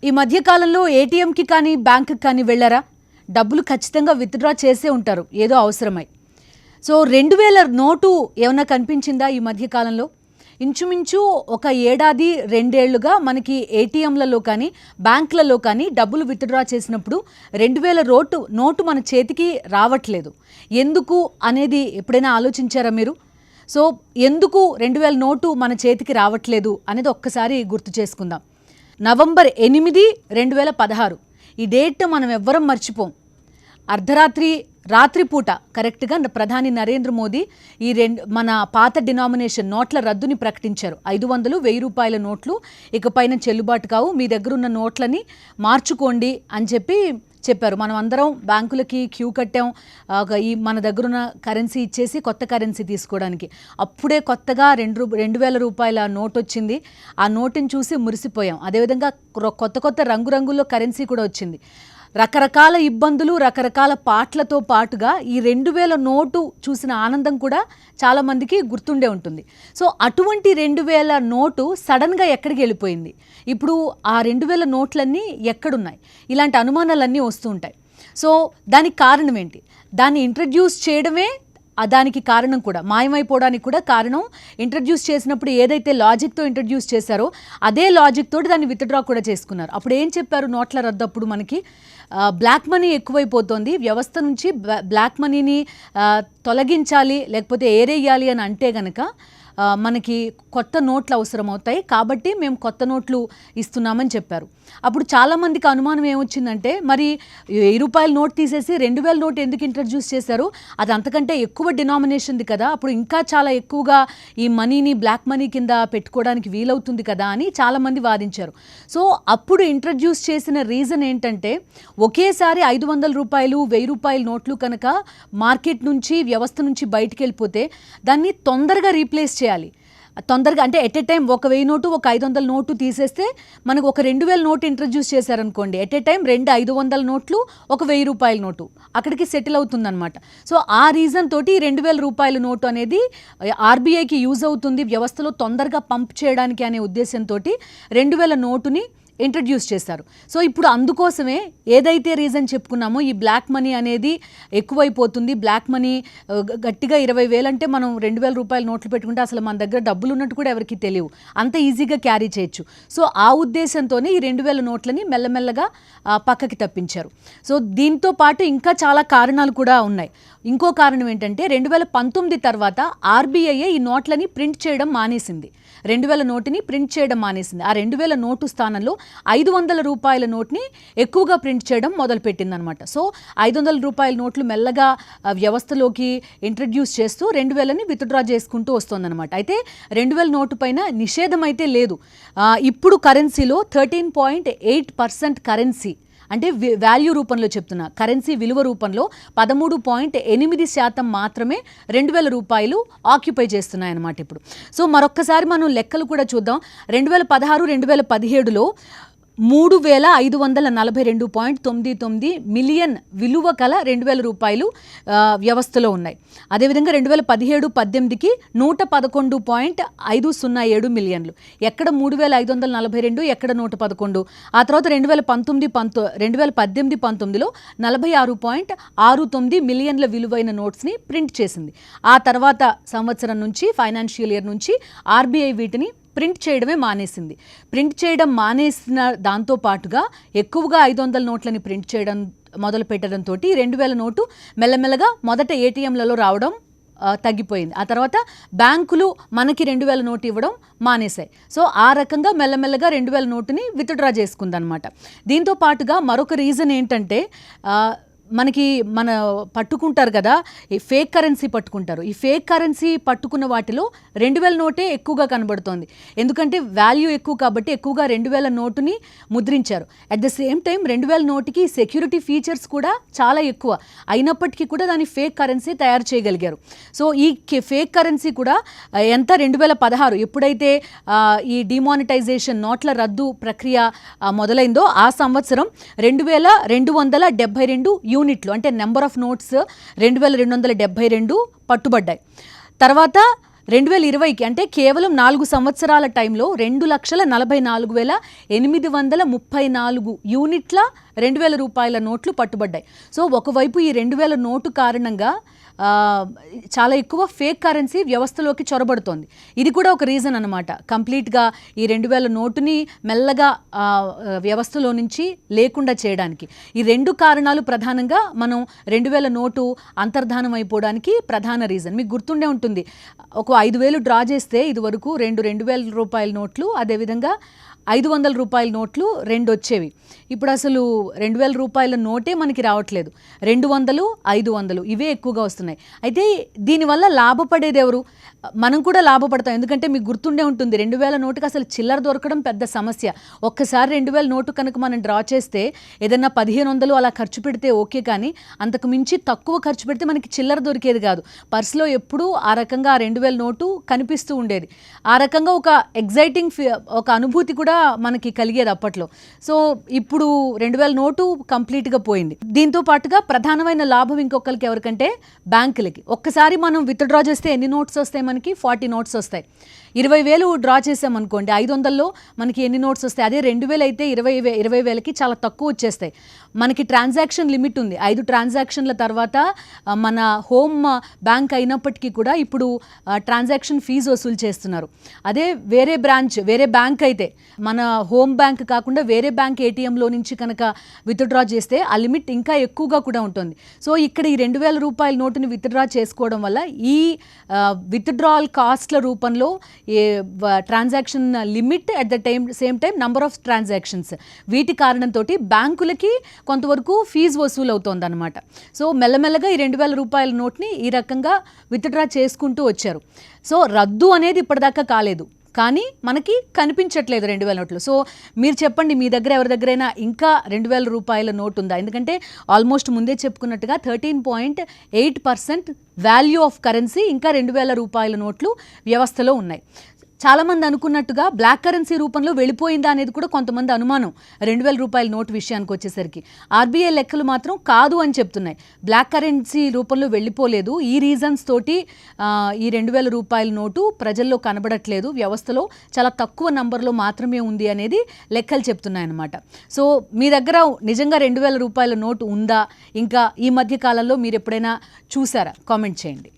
ఈ మధ్య కాలంలో ఏటీఎంకి కానీ బ్యాంకుకి కానీ వెళ్ళారా? డబ్బులు ఖచ్చితంగా విత్డ్రా చేసే ఉంటారు ఏదో అవసరమై. సో 2000 నోటు ఏమన్నా కనిపించిందా ఈ మధ్య కాలంలో? ఇంచుమించు ఒక ఏడాది 2 ఏళ్లుగా మనకి ఏటీఎంలలో కానీ బ్యాంకులలో కానీ డబ్బులు విత్డ్రా చేసినప్పుడు 2000 నోటు మన చేతికి రావట్లేదు. ఎందుకు అనేది ఎప్పుడైనా ఆలోచించారా మీరు? సో ఎందుకు 2000 నోటు మన చేతికి రావట్లేదు అనేది ఒక్కసారి గుర్తు చేసుకుందాం. నవంబర్ 8, 2016 ఈ డేట్ మనం ఎవ్వరం మర్చిపోం. అర్ధరాత్రి రాత్రిపూట కరెక్ట్గా ప్రధాని నరేంద్ర మోదీ మన పాత డినామినేషన్ నోట్ల రద్దుని ప్రకటించారు. 500, 1000 రూపాయల నోట్లు ఇకపైన చెల్లుబాటు కావు, మీ దగ్గర ఉన్న నోట్లని మార్చుకోండి అని చెప్పారు. మనం అందరం బ్యాంకులకి క్యూ కట్టాం, ఈ మన దగ్గరున్న కరెన్సీ ఇచ్చేసి కొత్త కరెన్సీ తీసుకోవడానికి. అప్పుడే కొత్తగా 2000 రూపాయల నోట్ వచ్చింది. ఆ నోటుని చూసి మురిసిపోయాం. అదేవిధంగా కొత్త రంగురంగుల్లో కరెన్సీ కూడా వచ్చింది. రకరకాల ఇబ్బందులు, రకరకాల పాటలతో పాటుగా ఈ 2000 నోటు చూసిన ఆనందం కూడా చాలామందికి గుర్తుండే ఉంటుంది. సో అటువంటి 2000 నోటు సడన్గా ఎక్కడికి వెళ్ళిపోయింది? ఇప్పుడు ఆ 2000 నోట్లన్నీ ఎక్కడున్నాయి? ఇలాంటి అనుమానాలన్నీ వస్తూ ఉంటాయి. సో దానికి కారణం ఏంటి? దాన్ని ఇంట్రడ్యూస్ చేయడమే దానికి కారణం కూడా, మాయమైపోవడానికి కూడా కారణం. ఇంట్రడ్యూస్ చేసినప్పుడు ఏదైతే లాజిక్తో ఇంట్రడ్యూస్ చేశారో అదే లాజిక్ తోటి దాన్ని విత్డ్రా కూడా చేసుకున్నారు. అప్పుడు ఏం చెప్పారు? నోట్ల రద్దు అప్పుడు మనకి బ్లాక్ మనీ ఎక్కువైపోతుంది, వ్యవస్థ నుంచి బ్లాక్ మనీని తొలగించాలి లేకపోతే ఏరేయాలి అని అంటే గనక మనకి కొత్త నోట్లు అవసరం అవుతాయి, కాబట్టి మేము కొత్త నోట్లు ఇస్తున్నామని చెప్పారు. అప్పుడు చాలామందికి అనుమానం ఏమొచ్చిందంటే, మరి 1000 రూపాయల నోట్ తీసేసి 2000 నోట్ ఎందుకు ఇంట్రడ్యూస్ చేశారు? అది అంతకంటే ఎక్కువ డినామినేషన్ది కదా, అప్పుడు ఇంకా చాలా ఎక్కువగా ఈ మనీని బ్లాక్ మనీ కింద పెట్టుకోవడానికి వీలవుతుంది కదా అని చాలామంది వాదించారు. సో అప్పుడు ఇంట్రడ్యూస్ చేసిన రీజన్ ఏంటంటే, ఒకేసారి 500 రూపాయలు 1000 రూపాయల నోట్లు కనుక మార్కెట్ నుంచి వ్యవస్థ నుంచి బయటికి వెళ్ళిపోతే దాన్ని తొందరగా రీప్లేస్ చేయాలి. తొందరగా అంటే ఎట్ ఏ టైం ఒక 1000 నోటు ఒక 500 నోటు తీసేస్తే మనకు ఒక 2000 నోటు ఇంట్రడ్యూస్ చేశారనుకోండి, ఎట్ ఏ టైం 2 500 నోట్లు ఒక 1000 రూపాయల నోటు అక్కడికి సెటిల్ అవుతుందన్నమాట. సో ఆ రీజన్ తోటి 2000 రూపాయల నోటు అనేది ఆర్బీఐకి యూజ్ అవుతుంది, వ్యవస్థలో తొందరగా పంప్ చేయడానికి అనే ఉద్దేశంతో 2000 నోటుని ఇంట్రడ్యూస్ చేశారు. సో ఇప్పుడు అందుకోసమే ఏదైతే రీజన్ చెప్పుకున్నామో, ఈ బ్లాక్ మనీ అనేది ఎక్కువైపోతుంది, బ్లాక్ మనీ గట్టిగా 20,000 అంటే మనం 2000 రూపాయల నోట్లు పెట్టుకుంటే అసలు మన దగ్గర డబ్బులు ఉన్నట్టు కూడా ఎవరికి తెలియవు, అంత ఈజీగా క్యారీ చేయొచ్చు. సో ఆ ఉద్దేశంతోనే ఈ 2000 నోట్లని మెల్లమెల్లగా పక్కకి తప్పించారు. సో దీంతో పాటు ఇంకా చాలా కారణాలు కూడా ఉన్నాయి. ఇంకో కారణం ఏంటంటే, 2019 తర్వాత ఆర్బీఐ ఈ నోట్లని ప్రింట్ చేయడం మానేసింది. 2000 నోటుని ప్రింట్ చేయడం మానేసింది. ఆ 2000 నోటు స్థానంలో 500 రూపాయల నోట్ని ఎక్కువగా ప్రింట్ చేయడం మొదలుపెట్టిందనమాట. సో 500 రూపాయల నోట్లు మెల్లగా వ్యవస్థలోకి ఇంట్రడ్యూస్ చేస్తూ 2000ని విత్డ్రా చేసుకుంటూ వస్తుందన్నమాట. అయితే 2000 నోటు పైన నిషేధం అయితే లేదు. ఇప్పుడు కరెన్సీలో 13.8% కరెన్సీ అంటే వాల్యూ రూపంలో చెప్తున్నా, కరెన్సీ విలువ రూపంలో 13.8% మాత్రమే 2000 రూపాయలు ఆక్యుపై చేస్తున్నాయన్నమాట ఇప్పుడు. సో మరొక్కసారి మనం లెక్కలు కూడా చూద్దాం. 2016, 2017లో 3542.99 మిలియన్ విలువ కల 2000 రూపాయలు వ్యవస్థలో ఉన్నాయి. అదేవిధంగా 2017-18కి 111.507 మిలియన్లు. ఎక్కడ 3542, ఎక్కడ 111. ఆ తర్వాత 2018-19లో 46.69 మిలియన్ల విలువైన నోట్స్ని ప్రింట్ చేసింది. ఆ తర్వాత సంవత్సరం నుంచి, ఫైనాన్షియల్ ఇయర్ నుంచి ఆర్బీఐ వీటిని ప్రింట్ చేయడమే మానేసింది. ప్రింట్ చేయడం మానేసిన దాంతో పాటుగా ఎక్కువగా 500 నోట్లని ప్రింట్ చేయడం మొదలు పెట్టడంతో 2000 నోటు మెల్లమెల్లగా మొదట ఏటీఎంలలో రావడం తగ్గిపోయింది. ఆ తర్వాత బ్యాంకులు మనకి 2000 నోటు ఇవ్వడం మానేశాయి. సో ఆ రకంగా మెల్లమెల్లగా 2000 నోటుని విత్డ్రా చేసుకుందనమాట. దీంతో పాటుగా మరొక రీజన్ ఏంటంటే, మన పట్టుకుంటారు కదా, ఈ ఫేక్ కరెన్సీ పట్టుకుంటారు. ఈ ఫేక్ కరెన్సీ పట్టుకున్న వాటిలో 2000 నోటే ఎక్కువగా కనబడుతోంది. ఎందుకంటే వాల్యూ ఎక్కువ కాబట్టి ఎక్కువగా 2000 నోటుని ముద్రించారు. అట్ ద సేమ్ టైం 2000 నోటుకి సెక్యూరిటీ ఫీచర్స్ కూడా చాలా ఎక్కువ అయినప్పటికీ కూడా దాన్ని ఫేక్ కరెన్సీ తయారు చేయగలిగారు. సో ఈ ఫేక్ కరెన్సీ కూడా ఎంత 2016 ఎప్పుడైతే ఈ డిమానిటైజేషన్ నోట్ల రద్దు ప్రక్రియ మొదలైందో ఆ సంవత్సరం 2272 యూనిట్లు అంటే నెంబర్ ఆఫ్ నోట్స్ 2272 పట్టుబడ్డాయి. తర్వాత 2020కి అంటే కేవలం 4 సంవత్సరాల టైంలో 2,44,834 యూనిట్ల 2,000 రూపాయల నోట్లు పట్టుబడ్డాయి. సో ఒకవైపు ఈ 2,000 నోటు కారణంగా చాలా ఎక్కువ ఫేక్ కరెన్సీ వ్యవస్థలోకి చొరబడుతోంది. ఇది కూడా ఒక రీజన్ అనమాట. కంప్లీట్గా ఈ 2,000 నోటుని మెల్లగా వ్యవస్థలో నుంచి లేకుండా చేయడానికి ఈ 2 కారణాలు ప్రధానంగా మనం 2,000 నోటు అంతర్ధానం అయిపోవడానికి ప్రధాన రీజన్. మీకు గుర్తుండే ఉంటుంది, ఒక 5,000 డ్రా చేస్తే ఇది వరకు 2,000 రూపాయల నోట్లు, అదేవిధంగా 500 రూపాయల నోట్లు 2 వచ్చేవి. ఇప్పుడు అసలు 2,000 రూపాయల నోటే మనకి రావట్లేదు. 200, 500 ఇవే ఎక్కువగా వస్తున్నాయి. అయితే దీనివల్ల లాభపడేది ఎవరు? మనం కూడా లాభపడతాం. ఎందుకంటే మీకు గుర్తుండే ఉంటుంది, 2,000 నోటుకి అసలు చిల్లర దొరకడం పెద్ద సమస్య. ఒక్కసారి 2,000 నోటు కనుక మనం డ్రా చేస్తే ఏదన్నా 1,500 అలా ఖర్చు పెడితే ఓకే, కానీ అంతకు మించి తక్కువ ఖర్చు పెడితే మనకి చిల్లర దొరికేది కాదు. పర్సులో ఎప్పుడూ ఆ రకంగా 2,000 నోటు కనిపిస్తూ ఉండేది. ఆ రకంగా ఒక ఎగ్జైటింగ్ ఒక అనుభూతి కూడా మనకి కలిగేది అప్పట్లో. సో ఇప్పుడు 2,000 నోటు కంప్లీట్గా పోయింది. దీంతో పాటుగా ప్రధానమైన లాభం ఇంకొకరికి ఎవరికంటే బ్యాంకులకి. ఒక్కసారి మనం విత్డ్రా చేస్తే ఎన్ని నోట్స్ వస్తాయి? మనకి 40 నోట్స్ వస్తాయి. 20,000 డ్రా చేసామనుకోండి, 500లో మనకి ఎన్ని నోట్స్ వస్తాయి? అదే 2,000 అయితే 20,000కి చాలా తక్కువ వచ్చేస్తాయి. మనకి ట్రాన్సాక్షన్ లిమిట్ ఉంది. 5 ట్రాన్సాక్షన్ల తర్వాత మన హోమ్ బ్యాంక్ అయినప్పటికీ కూడా ఇప్పుడు ట్రాన్సాక్షన్ ఫీజు వసూలు చేస్తున్నారు. అదే వేరే బ్యాంక్ అయితే, మన హోమ్ బ్యాంక్ కాకుండా వేరే బ్యాంక్ ఏటీఎంలో నుంచి కనుక విత్డ్రా చేస్తే ఆ లిమిట్ ఇంకా ఎక్కువగా కూడా ఉంటుంది. సో ఇక్కడ ఈ 2,000 రూపాయల నోటుని విత్డ్రా చేసుకోవడం వల్ల ఈ విత్డ్రాల్ కాస్ట్ల రూపంలో transaction limit at the same time number of transactions, వీటి కారణంతో బ్యాంకులకి కొంతవరకు ఫీజు వసూలు అవుతోంది అనమాట. సో మెల్లమెల్లగా ఈ 2,000 రూపాయల నోట్ని ఈ రకంగా విత్డ్రా చేసుకుంటూ వచ్చారు. సో రద్దు అనేది ఇప్పటిదాకా కాలేదు, కానీ మనకి కనిపించట్లేదు 2,000 నోట్లు. సో మీరు చెప్పండి, మీ దగ్గర ఎవరి దగ్గరైనా ఇంకా 2,000 రూపాయల నోటు ఉందా? ఎందుకంటే ఆల్మోస్ట్ ముందే చెప్పుకున్నట్టుగా 13.8% వాల్యూ ఆఫ్ కరెన్సీ ఇంకా 2,000 రూపాయల నోట్లు వ్యవస్థలో ఉన్నాయి. చాలామంది అనుకున్నట్టుగా బ్లాక్ కరెన్సీ రూపంలో వెళ్ళిపోయిందా అనేది కూడా కొంతమంది అనుమానం 2,000 రూపాయల నోటు విషయానికి వచ్చేసరికి. ఆర్బీఐ లెక్కలు మాత్రం కాదు అని చెప్తున్నాయి. బ్లాక్ కరెన్సీ రూపంలో వెళ్ళిపోలేదు. ఈ రీజన్స్ తోటి ఈ 2,000 రూపాయల నోటు ప్రజల్లో కనబడట్లేదు, వ్యవస్థలో చాలా తక్కువ నంబర్లో మాత్రమే ఉంది అనేది లెక్కలు చెప్తున్నాయి అన్నమాట. సో మీ దగ్గర నిజంగా 2,000 రూపాయల నోటు ఉందా? ఇంకా ఈ మధ్య కాలంలో మీరు ఎప్పుడైనా చూసారా? కామెంట్ చేయండి.